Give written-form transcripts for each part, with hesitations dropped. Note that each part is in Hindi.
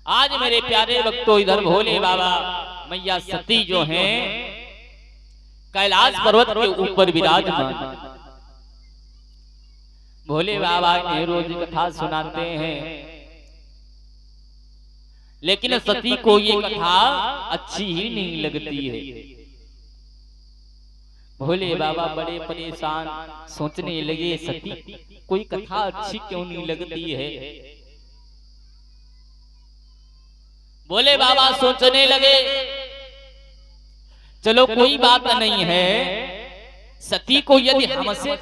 आज मेरे प्यारे भक्तों इधर भोले बाबा मैया सती जो हैं कैलाश पर्वत के ऊपर विराजमान। भोले बाबा ने रोज कथा सुनाते हैं, लेकिन सती को ये कथा अच्छी ही नहीं लगती है। भोले बाबा बड़े परेशान, सोचने लगे सती कोई कथा अच्छी क्यों नहीं लगती है। भोले बाबा सोचने लगे चलो कोई बात नहीं है, सती को यदि हमसे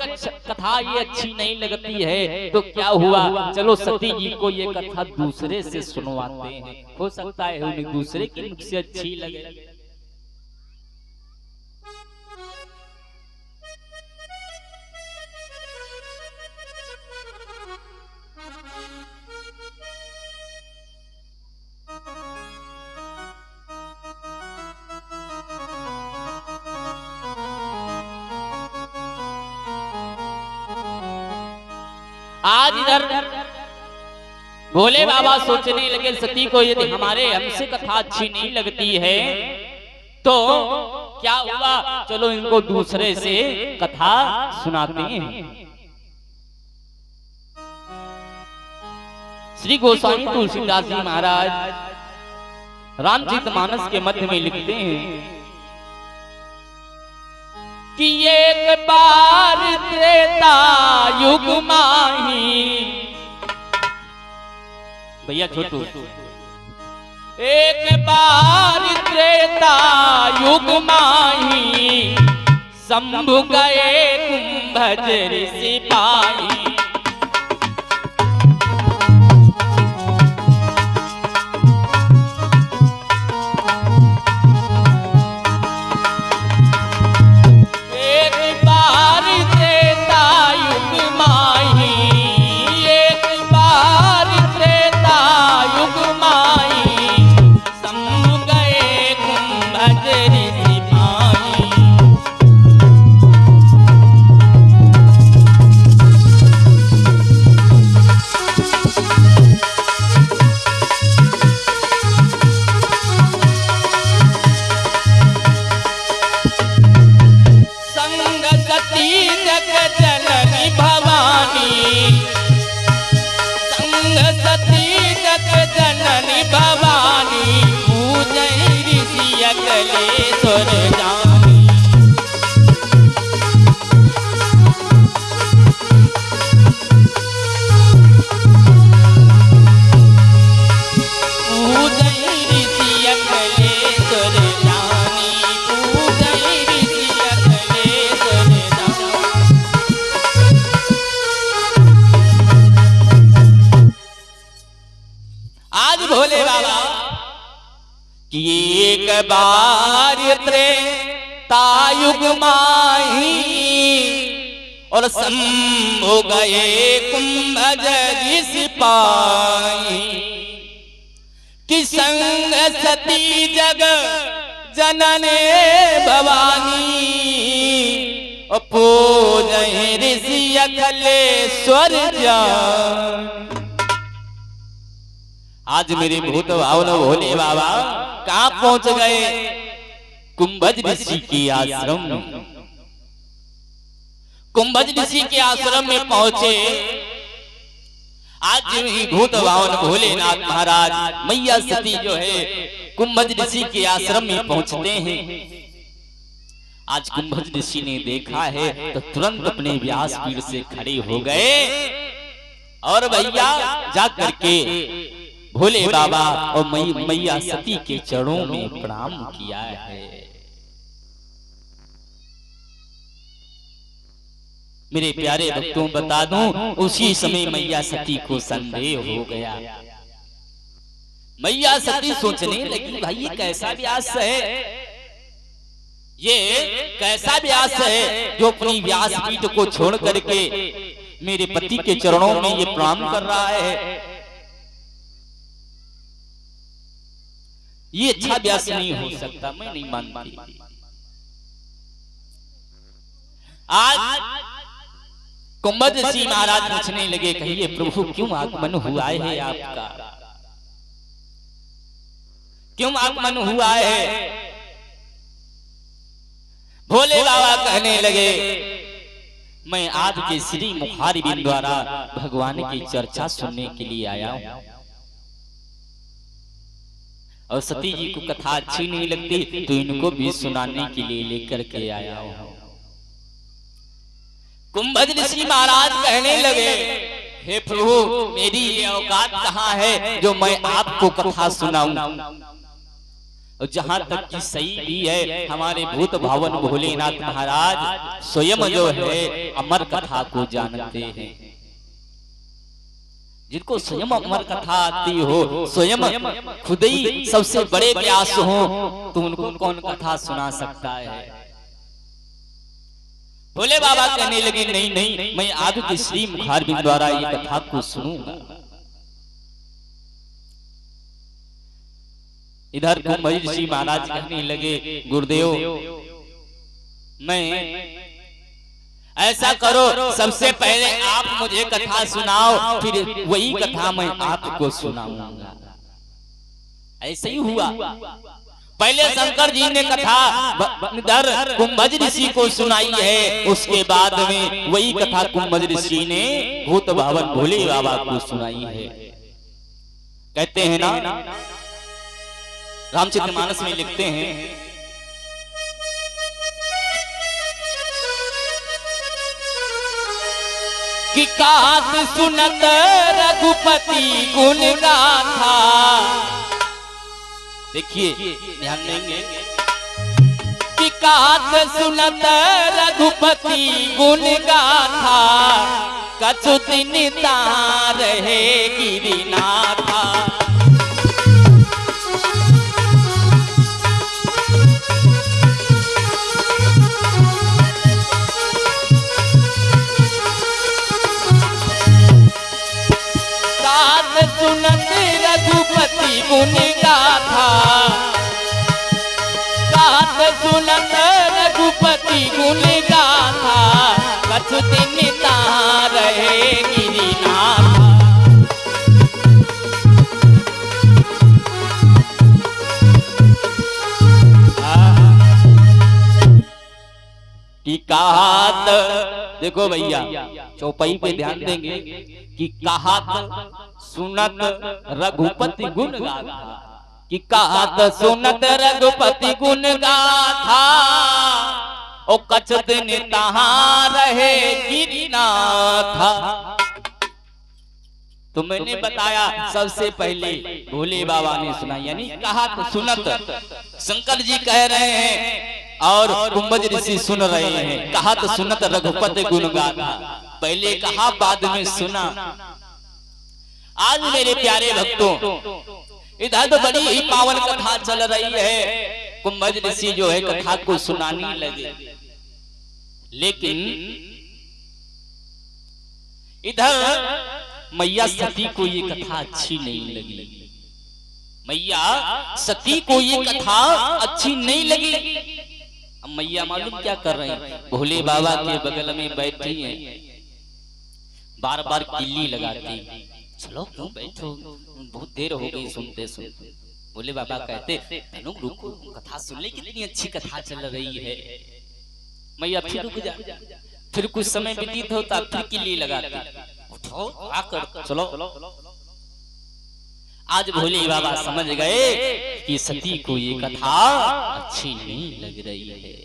कथा ये अच्छी नहीं लगती है तो क्या हुआ, चलो सती जी को ये कथा दूसरे से सुनवाते हैं, हो सकता है उन्हें दूसरे की मुख से अच्छी लगे। आज इधर भोले बाबा सोचने लगे सती को यदि हमारे हमसे कथा अच्छी नहीं लगती है तो क्या हुआ, चलो इनको दूसरे से कथा सुनाते हैं। श्री गोस्वामी तुलसीदास जी महाराज रामचरितमानस के मध्य में लिखते हैं कि एक बार त्रेता युग माही, भैया छोटू, एक बार त्रेता युग माही, शंभु गए कुंभज ऋषि पाई। एक बार त्रेता युग माही और शंभु गए कुंभज ऋषि पाई, कि संग सती जग जनने भवानी और पूजहि ऋषि अखिलेश्वर जान। आज मेरे भूत भावन भोले बाबा कहां पहुंच गए, कुंभज ऋषि के आश्रम में। कुंभज ऋषि के आश्रम में पहुंचे। आज ही भूत भावन भोलेनाथ महाराज मैया सती जो है कुंभज ऋषि के आश्रम में पहुंचते हैं। आज कुंभज ऋषि ने देखा है तो तुरंत अपने व्यास पीठ से खड़े हो गए और भैया जा करके भोले बाबा और मैया सती के चरणों में प्रणाम किया है। मेरे प्यारे भक्तों बता दूं, उसी समय मैया सती को संदेह हो गया। मैया सती सोचने लगी भाई ये कैसा व्यास है, ये कैसा व्यास है जो अपनी व्यास पीठ को छोड़ करके मेरे पति के चरणों में ये प्रणाम कर रहा है। ये अच्छा व्यास नहीं हो सकता, मैं नहीं मानती। आज कुंभज ऋषि महाराज पूछने लगे कहिए प्रभु क्यों आगमन हुआ है आपका। क्यों आगमन हुआ है? भोले बाबा कहने लगे, मैं आपके श्री मुखारबिंद द्वारा भगवान की चर्चा सुनने के लिए आया हूं, और सती जी को कथा अच्छी नहीं लगती तो इनको भी सुनाने के लिए लेकर के आया हूं। कुंभज ऋषि महाराज कहने लगे, हे प्रभु, मेरी ये औकात कहाँ है जो मैं आपको कथा सुनाऊं? और जहां तक कि सही भी है, हमारे भूत भावन भोलेनाथ महाराज स्वयं जो है अमर कथा को जानते हैं। जिनको स्वयं अमर कथा आती हो, स्वयं खुद ही सबसे बड़े व्यास हो, तो उनको कौन कथा सुना सकता है? भोले बाबा कहने लगे, नहीं नहीं, मैं आपके श्री मुखारबिंद द्वारा ये कथा को सुनूंगा। इधर कुंभज ऋषि महाराज कहने लगे, गुरुदेव, मैं ऐसा करो, सबसे पहले आप मुझे कथा सुनाओ, फिर वही कथा मैं आपको सुनाऊंगा। ऐसे ही हुआ। पहले शंकर जी ने कथा इधर कुंभज ऋषि को सुनाई है, उसके बाद में वही कथा कुंभज ऋषि ने भूत भावन भोले बाबा को सुनाई है। कहते हैं ना, रामचरितमानस में लिखते हैं, कि कात सुनत रघुपति गुण गाथा। देखिए, ध्यान देंगे कि कात सुनत रघुपति गुण गाथा, कछु दिन तार रहे गिरिनाथा। सुनत रघुपति गुण गाथा, गात सुनत रघुपति गुण गाथा, कछु दिन तार रहे गिरिनाथा। कहात, देखो भैया, चौपाई पे ध्यान देंगे कि कहात सुनत रघुपति गुण गाथा, कि कहात सुनत रघुपति गुण गाथा, ओ कछु दिन तहां रहे गिरिनाथा। तो मैंने बताया, सबसे पहले भोले बाबा ने सुना, यानी कहात सुनत शंकर जी कह रहे हैं और कुंभज ऋषि सुन रहे हैं। कहात सुनत रघुपति गुण गाथा, पहले कहा बाद में सुना। आज मेरे प्यारे भक्तों, इधर तो बड़ी ही पावन कथा चल रही है। कुंभज ऋषि जो है कथा को सुनाने लगे, लेकिन इधर मैया सती को ये कथा अच्छी नहीं लगी। मैया सती को ये कथा अच्छी नहीं लगी। अब मैया मालूम क्या कर रहे हैं? भोले बाबा के बगल में बैठी हैं, बार बार किल्ली लगाती, चलो क्यों बैठो, बहुत देर हो गई सुनते सुनते। भोले बाबा कहते, रुको, कथा सुन ले, कितनी अच्छी कथा चल रही है। मैया फिर रुक जा, फिर कुछ समय व्यतीत होता, फिर किल्ली लगाती, उठो आकर चलो। आज भोले बाबा समझ गए कि सती को ये कथा अच्छी नहीं लग रही है।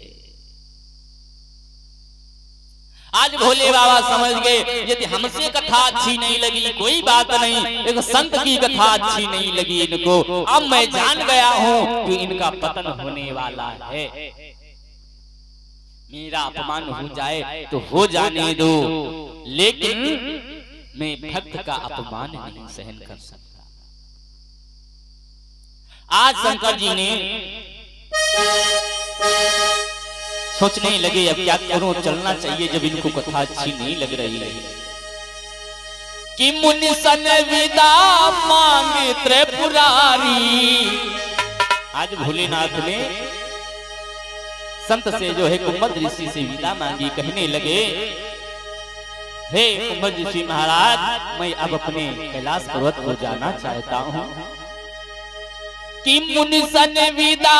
आज भोले बाबा समझ गए, यदि हमसे कथा अच्छी नहीं लगी कोई बात नहीं, एक संत की कथा अच्छी नहीं लगी इनको, अब मैं जान गया हूं कि इनका पतन होने वाला है। मेरा अपमान हो जाए तो हो जाने दो, लेकिन मैं भक्त का अपमान नहीं सहन कर सकता। आज शंकर जी ने सोचने लगे, अब क्या करूं, चलना चाहिए जब इनको कथा अच्छी नहीं लग रही है। कि मुनि सन विदा मांगे त्रिपुरारी। आज भोलेनाथ ने संत से जो है कुंभज ऋषि से विदा मांगी, कहने लगे, हे कुंभज ऋषि महाराज, मैं अब अपने कैलाश पर्वत को जाना चाहता हूं। कि मुनिसन विदा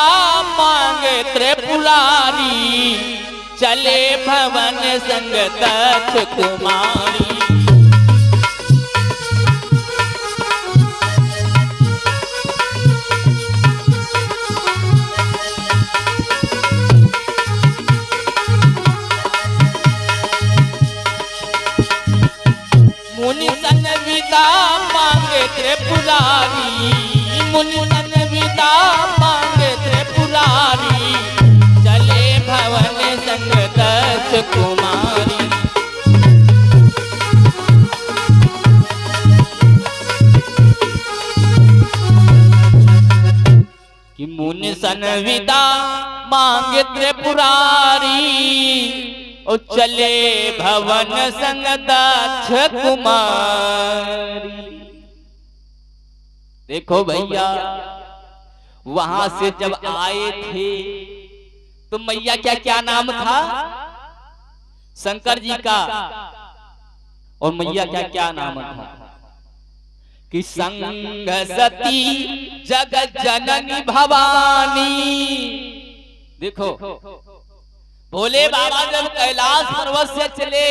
मांगे त्रिपुरारी, चले भवन संग दक्ष कुमारी। मुनिसन विदा मांगे त्रिपुरारी, मुनिसन विदा मांगे त्रिपुरारी, चले भवन संग दक्ष कुमारी। कि मुनिसन विदा मांगे त्रिपुरारी, और चले भवन संग दक्ष कुमारी। देखो भैया, वहां से जब आए थे तो मैया क्या क्या नाम था शंकर जी का, और मैया क्या क्या नाम था कि संग सती जगत जननी भवानी। देखो भोले बाबा जब कैलाश पर्वत से चले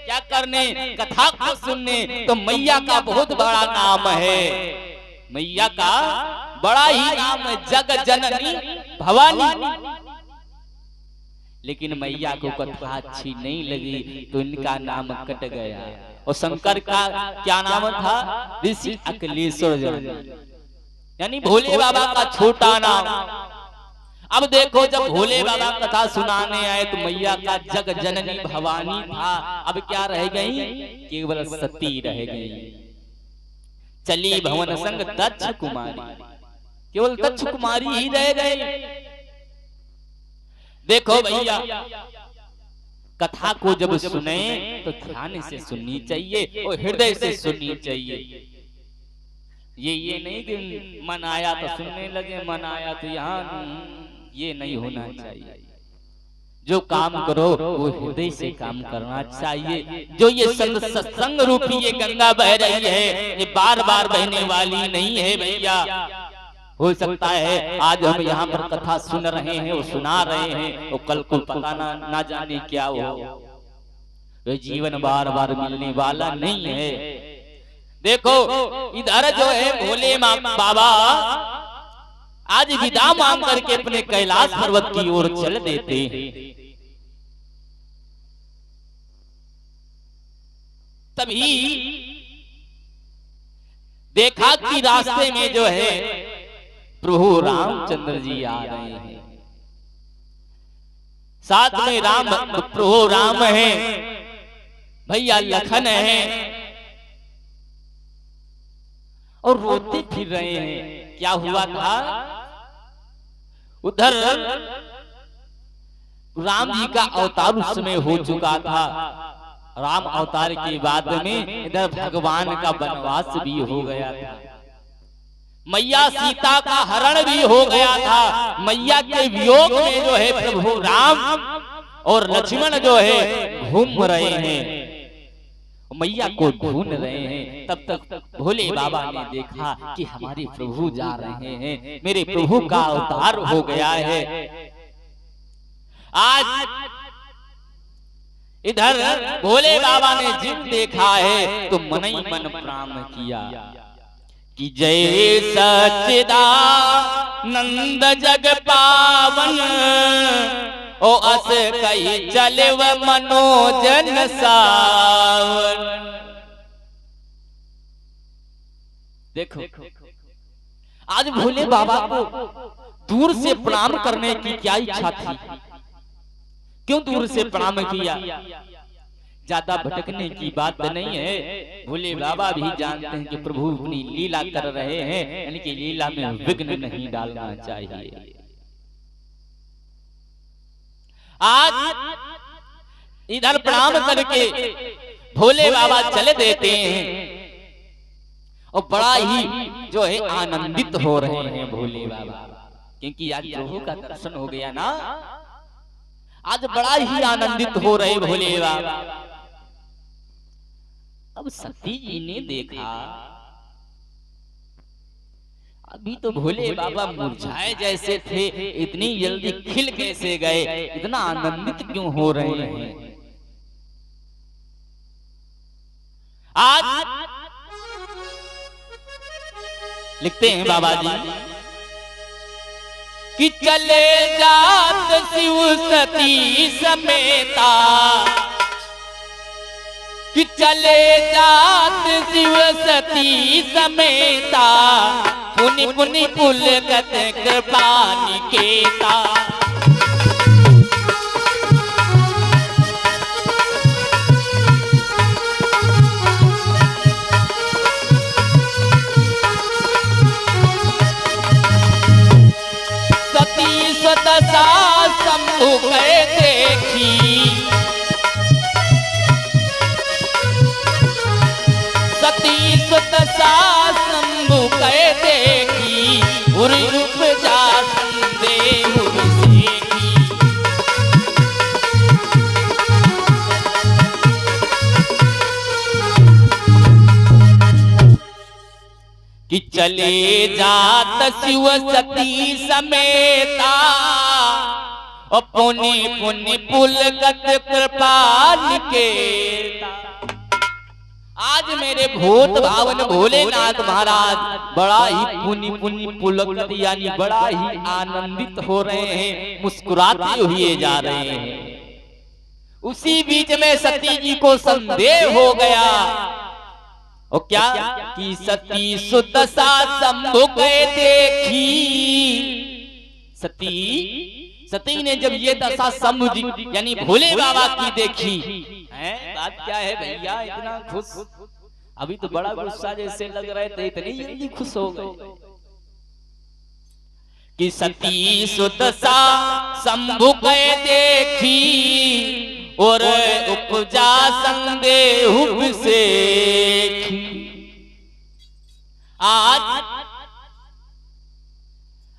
क्या करने, कथा को सुनने, तो मैया का बहुत बड़ा नाम है, मैया का बड़ा ही नाम है जगत जननी भवानी। लेकिन मैया को कथा अच्छी नहीं लगी तो इनका नाम कट गया, और शंकर का क्या नाम था, ऋषि अकलेश्वर, यानी भोले बाबा का छोटा नाम। अब देखो जब भोले बाबा कथा सुनाने आए तो मैया का जग जननी भवानी था, अब क्या रह गई, केवल सती रह गई। चली भवन संग दक्ष कुमारी, केवल दक्ष कुमारी ही रह गई। देखो भैया, कथा को जब सुने तो ध्यान से सुननी चाहिए और हृदय से सुननी चाहिए। ये नहीं कि मन आया तो सुनने लगे, मन आया तो यहाँ, ये नहीं होना चाहिए। जो काम करो वो हृदय से काम करना चाहिए। जो ये सत्संग रूपी ये गंगा बह रही है, ये बार बार बहने वाली नहीं है भैया। हो सकता है आज हम यहाँ पर कथा सुन रहे हैं और सुना रहे हैं, और कल को पता ना जाने क्या हो। ये जीवन बार बार मिलने वाला नहीं है। देखो इधर जो है भोले बाबा आज विदा मांग करके अपने कैलाश पर्वत की ओर चल देते हैं। तभी देखा कि रास्ते में जो है प्रभु रामचंद्र जी आ रहे हैं, साथ में प्रभु राम है, भैया लखन है, और रोते फिर रहे हैं। क्या हुआ था, उधर राम जी का अवतार उस समय हो चुका था। राम अवतार के बाद में इधर भगवान का वनवास भी हो गया था, मैया सीता का हरण भी हो गया था। मैया के वियोग में जो है प्रभु राम और लक्ष्मण जो है घूम रहे हैं, मैया को ढूंढ रहे हैं। तब तक भोले बाबा ने देखा कि हमारे प्रभु जा रहे हैं, मेरे प्रभु का अवतार हो गया है। आज इधर भोले बाबा ने जिन देखा है तो मन ही मन प्राण किया कि जय सच्चिदानंद जग पावन, ओ अस कही चलव मनोजन सावन। देखो आज भोले बाबा को दूर से प्रणाम करने की क्या इच्छा थी, क्यों दूर से प्रणाम किया, ज्यादा भटकने की बात नहीं है। भोले बाबा भी जानते हैं कि प्रभु अपनी लीला कर रहे हैं, यानी कि लीला में विघ्न नहीं डालना चाहिए। आज इधर प्रणाम करके भोले बाबा चले देते हैं, और बड़ा ही जो है आनंदित हो रहे हैं भोले बाबा, क्योंकि आज प्रभु का दर्शन हो गया ना। आज बड़ा ही आनंदित हो रहे भोले बाबा। अब सती जी ने देखा अभी तो भोले बाबा मुरझाए जैसे थे, इतनी जल्दी खिल कैसे गए, इतना आनंदित क्यों हो रहे हैं। आज लिखते हैं बाबा जी कि चले जात शिव सती समेता, कि चले जात शिव सती समेता, पुनि पुनि पुलकत कृपा निकेता। सती सदसा शंभु कै देखी, सती सदसा शंभु कै देखी, उरी उपजा संदेह सेखी। कि चले जात शिव सती समेता, और पुनि पुनि पुलकत कृपा निकेता। आज मेरे भूत भावन भोलेनाथ महाराज बड़ा ही पुनि पुनि पुलकत यानी बड़ा ही आनंदित हो रहे हैं, मुस्कुराते हुए जा रहे हैं। उसी बीच में सती जी को संदेह हो गया, और क्या कि सती सुदशा शंभु कै देखी। सती ने जब ये दशा शंभु जी यानी भोले बाबा की देखी, बात क्या है भैया इतना खुश, अभी तो बड़ा गुस्सा जैसे लग रहे थे, इतनी जल्दी खुश हो गए। कि सती सुदशा शंभु कै देखी, और उपजा संदेह सेखी।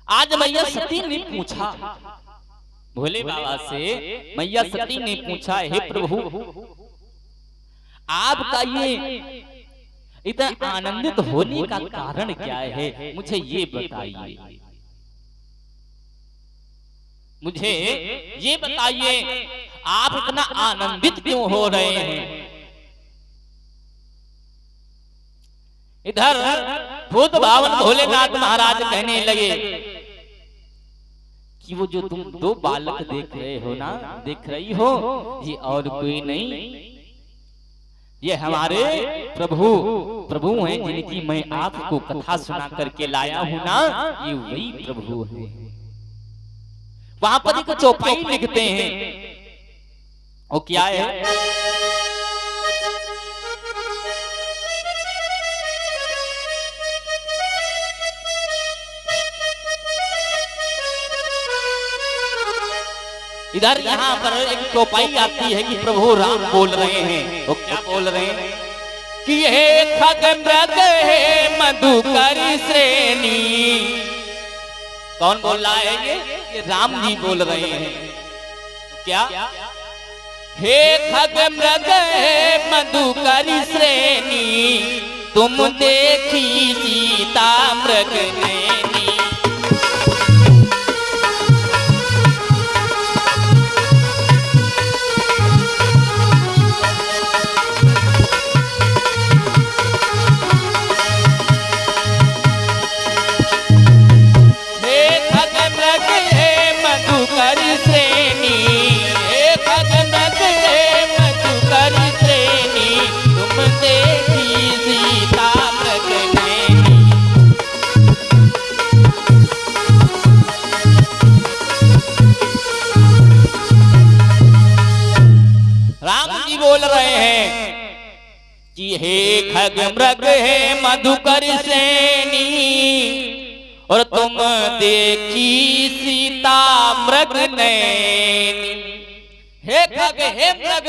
आज मैया सती ने पूछा भोले बाबा से, मैया सती ने पूछा, हे प्रभु आपका ये इतना आनंदित होने का कारण क्या है, मुझे ये बताइए, मुझे ये बताइए आप इतना आनंदित क्यों हो रहे हैं। इधर भूत भावन भोलेनाथ महाराज कहने लगे कि वो जो तुम दो बालक देख रहे हो ना, देख रही हो, ये और कोई नहीं, ये हमारे प्रभु हैं जिनकी मैं आपको कथा सुना करके लाया हूं ना, ये वही प्रभु हैं। वहां पर एक चौपाई लिखते हैं, वो क्या है, इधर यहाँ पर एक चौपाई आती है कि प्रभु राम बोल रहे हैं। वो क्या बोल रहे हैं कि हे खग मृग हे मधुकर श्रेणी। कौन बोल रहा है? ये राम जी बोल रहे हैं। क्या? हे खग मृग हे मधुकर श्रेणी, तुम देखी सीता मृग नैनी। कि हे खग मृग हे मधुकर श्रेणी, और तुम देखी सीता मृग नैनी। हे खग हे मृग,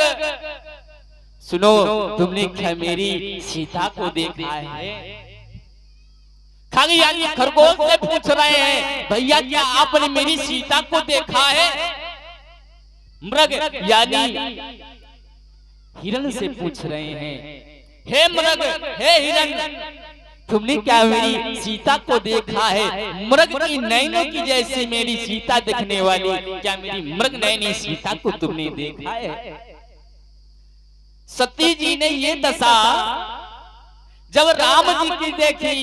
सुनो, तुमने क्या मेरी सीता को देखा है? खग यानी खरगोश से पूछ रहे हैं, भैया क्या आपने मेरी सीता को देखा है? मृग यानी हिरण से पूछ रहे हैं, हे मृग हे हिरण, तुमने क्या मेरी सीता को देखा है? मृग की नैनों की जैसी मेरी सीता दिखने वाली, क्या मेरी मृग नैनी सीता को तुमने देखा है? सती जी ने ये दशा जब राम जी की देखी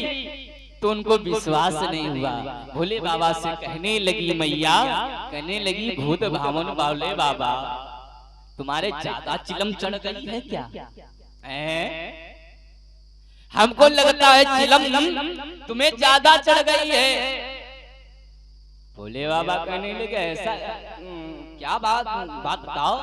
तो उनको विश्वास नहीं हुआ। भोले बाबा से कहने लगी मैया, कहने लगी भूत भावन बावले बाबा, तुम्हारे ज्यादा चिलम चढ़ गई है क्या? हमको लगता है चिलम तुम्हें ज्यादा चढ़ गई है। भोले बाबा कहने लगे ऐसा क्या बात बताओ।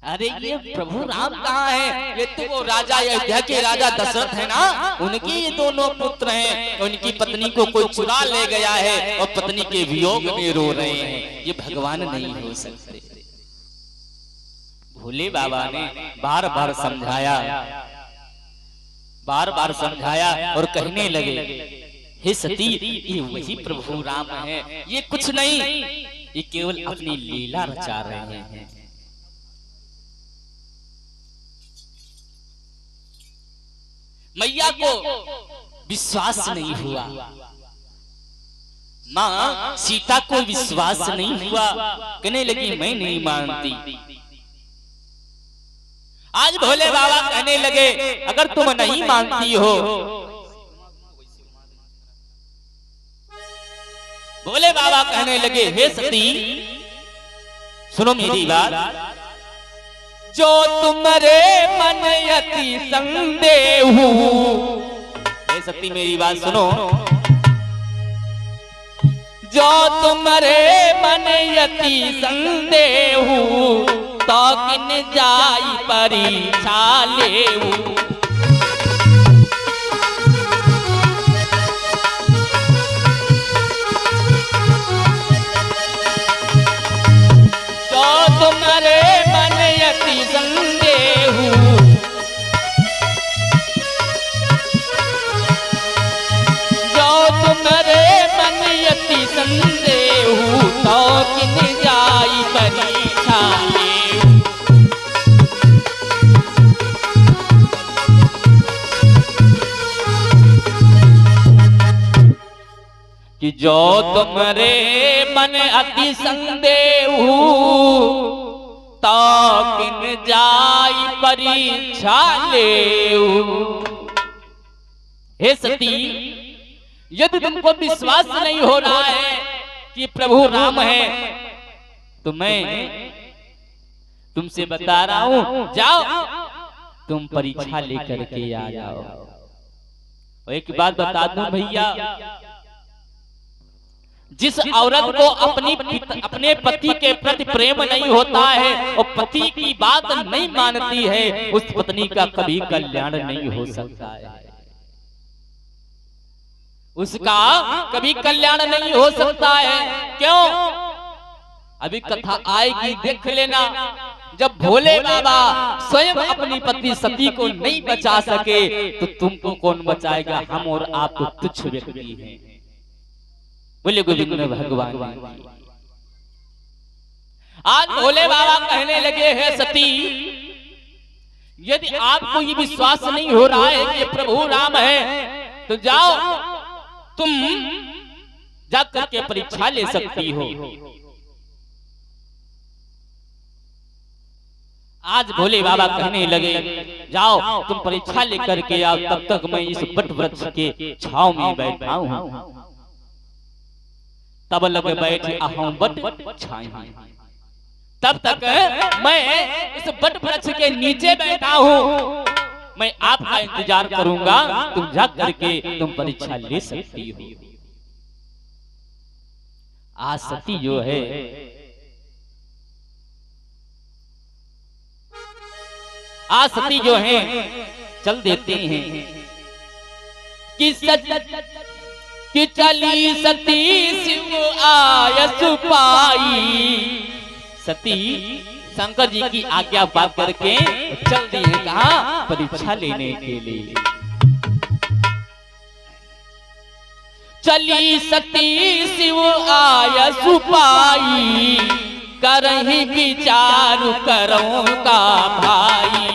अरे ये प्रभु राम कहाँ है? ये तो वो राजा अयोध्या के राजा दशरथ है ना, उनके ये दोनों पुत्र हैं। उनकी पत्नी को कोई चुरा ले गया है और पत्नी के वियोग में रो रहे हैं। ये भगवान नहीं हो सकते। भोले बाबा ने बार बार समझाया, बार बार समझाया और कहने लगे हे सती, ये वही प्रभु राम है, ये कुछ नहीं, ये केवल अपनी लीला रचा रहे हैं। मैया को विश्वास नहीं हुआ, मां सीता को विश्वास नहीं हुआ, कहने लगी मैं नहीं मानती। आज भोले बाबा कहने लगे अगर तुम नहीं मानती हो, भोले बाबा कहने लगे हे सती सुनो मेरी बात, जो तुम्हारे मन यति संदेहु, हे सती मेरी बात सुनो, जो तुम्हारे मन यति संदेहु, तो किन जाई परीक्षा लेऊ। जो तुम्हारे मन यति संदेहु, जो तुम्हारे मन यति संदेहु, तो किन जाई परीक्षा लेऊ। कि जो तुम्हारे मन अति संदेहु, तो किन जाई परीक्षा लेऊ। हे सती, यदि तुमको विश्वास नहीं हो रहा है कि प्रभु राम है, तो मैं तुमसे बता रहा हूं, जाओ तुम परीक्षा लेकर के आ जाओ। और एक बात बता दूं भैया, जिस औरत को अपने पति के प्रति प्रेम नहीं होता है और पति की बात नहीं मानती है, उस पत्नी का कभी कल्याण नहीं हो सकता है, उसका कभी कल्याण नहीं हो सकता है। क्यों? अभी कथा आएगी, देख लेना। जब भोले बाबा स्वयं अपनी पत्नी सती को नहीं बचा सके तो तुमको कौन बचाएगा? हम और आप तो तुच्छ व्यक्ति हैं। बोले गोविंद भगवान। आज भोले बाबा कहने लगे हे सती, यदि आपको ये विश्वास नहीं हो रहा है कि प्रभु राम है, तो जाओ तुम जाकर के परीक्षा ले सकती हो। आज भोले बाबा कहने लगे जाओ तुम परीक्षा लेकर के आओ, तब तक मैं इस बट वृक्ष के छांव में बैठा हूं। तब लगे बैठे अहम बट छाई, तब तक मैं इस बट वृक्ष के नीचे बैठा हूं। मैं आपका इंतजार करूंगा, तुम जा करके तुम परीक्षा ले सकती हो। आज सती जो है आज सती जो है चल देते हैं कि चली सती शिव आयस पाई। सती शंकर जी की आज्ञा पा करके चल दी है कहाँ? परीक्षा लेने के लिए। चली सती शिव आयस पाई, करही विचार करो का भाई।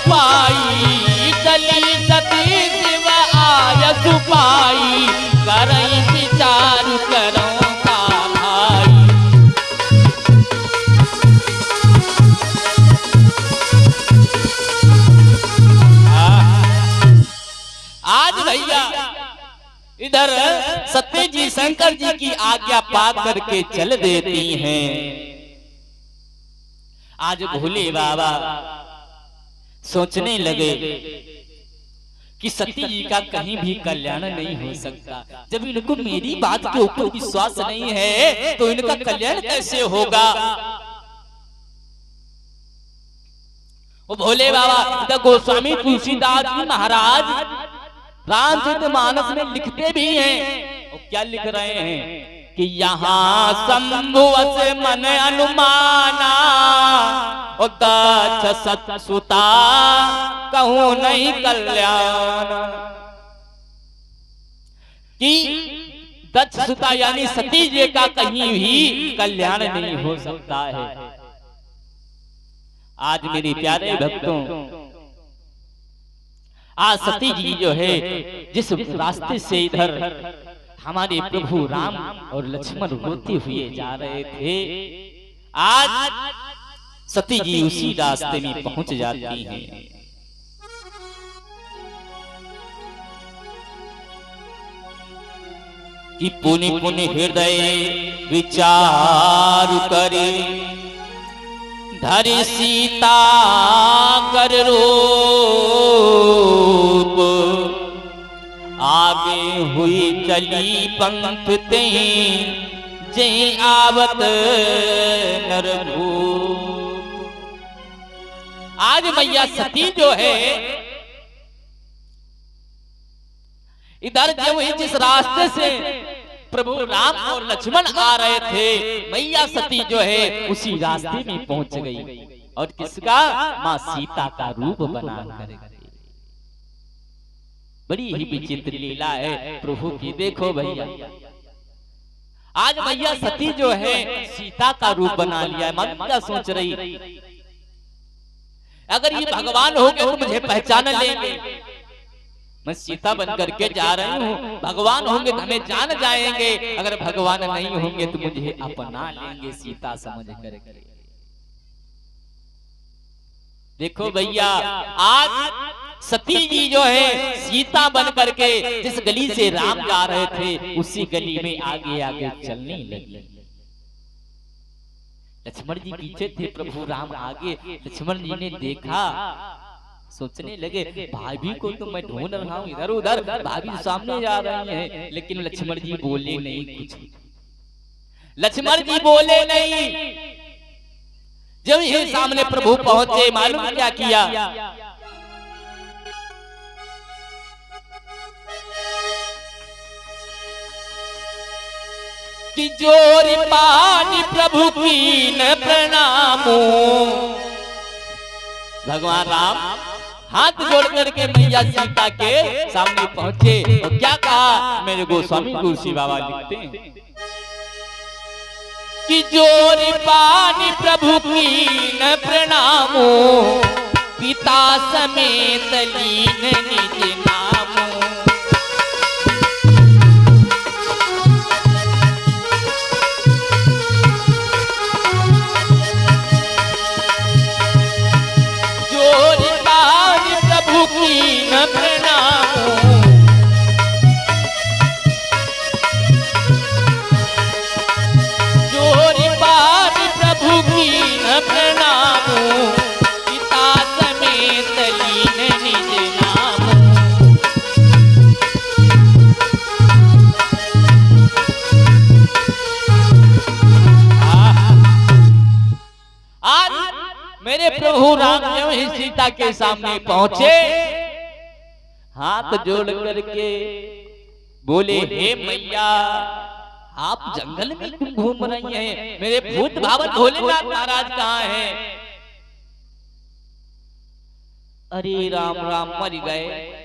पाई, चली सती शिव आयस पाई, करई विचार करो का भाई। आज भैया इधर सत्य जी शंकर जी की आज्ञा पा करके चल देती हैं। आज भोले बाबा सोचने लगे कि सती जी का कहीं भी कल्याण नहीं हो सकता। जब इनको मेरी बात के ऊपर विश्वास नहीं है तो इनका कल्याण कैसे होगा। वो भोले बाबा गोस्वामी तुलसीदास जी महाराज रामचरितमानस में लिखते भी हैं। और क्या लिख रहे हैं कि यहाँ शंभु से मन अनुमाना, दक्ष सतसुता कहूं नहीं कल्याण। कि दक्ष सुता यानी सती जी का कहीं भी कल्याण नहीं हो सकता है। आज मेरे प्यारे भक्तों, आज सती जी जो है जिस रास्ते से इधर हमारे प्रभु राम और लक्ष्मण होते हुए जा रहे थे, आज सती जी उसी रास्ते में पहुंच जाती हैं। कि पुनि पुनि हृदय विचार करे, धरि सीता कर रूप, आगे हुई चली पंथ ते, जे आवत नरभूप। आज मैया सती जो है इधर जब जिस रास्ते से प्रभु राम और लक्ष्मण आ रहे थे, मैया सती जो है उसी रास्ते में पहुंच गई। और किसका? मां सीता का रूप बना कर। बड़ी ही विचित्र लीला है प्रभु की। देखो भैया, आज मैया सती जो है सीता का रूप बना लिया है। मन क्या सोच रही, अगर ये भगवान हो गए तो मुझे पहचान लेंगे, मैं सीता बन करके जा रही हूँ। भगवान होंगे तो हमें जान जाएंगे, अगर भगवान नहीं होंगे तो मुझे अपना लेंगे सीता समझ करके। देखो भैया, आज सती जी जो है सीता बन करके जिस गली से राम जा रहे थे उसी गली में आगे आगे चलने लगी। लक्ष्मण जी पीछे थे, प्रभु राम आगे। लक्ष्मण जी ने देखा, सोचने लगे भाभी को तो मैं ढूंढ रहा हूँ इधर उधर, भाभी सामने जा रही हैं, लेकिन लक्ष्मण जी बोले नहीं कुछ। लक्ष्मण जी बोले नहीं। जब ये सामने प्रभु पहुंचे, मालूम क्या किया? कि जोरी पानी प्रभु की न प्रणामो। भगवान राम हाथ जोड़ करके मैया सीता के सामने पहुंचे और क्या कहा? मेरे गोस्वामी तुलसी बाबा लिखते हैं कि जोरी पानी प्रभु की न प्रणामो, पिता समेत लीन निज नामो। जोरी पानी प्रभु की न प्रणामो, पिता समेत लीन निज नामो। आज मेरे प्रभु राम जो ही सीता के सामने पहुंचे, हाथ जोड़ करके बोले, हे मैया आप जंगल में क्यों घूम रही हैं? मेरे भूत भावन भोलेनाथ महाराज कहाँ हैं? अरे राम राम मर गए।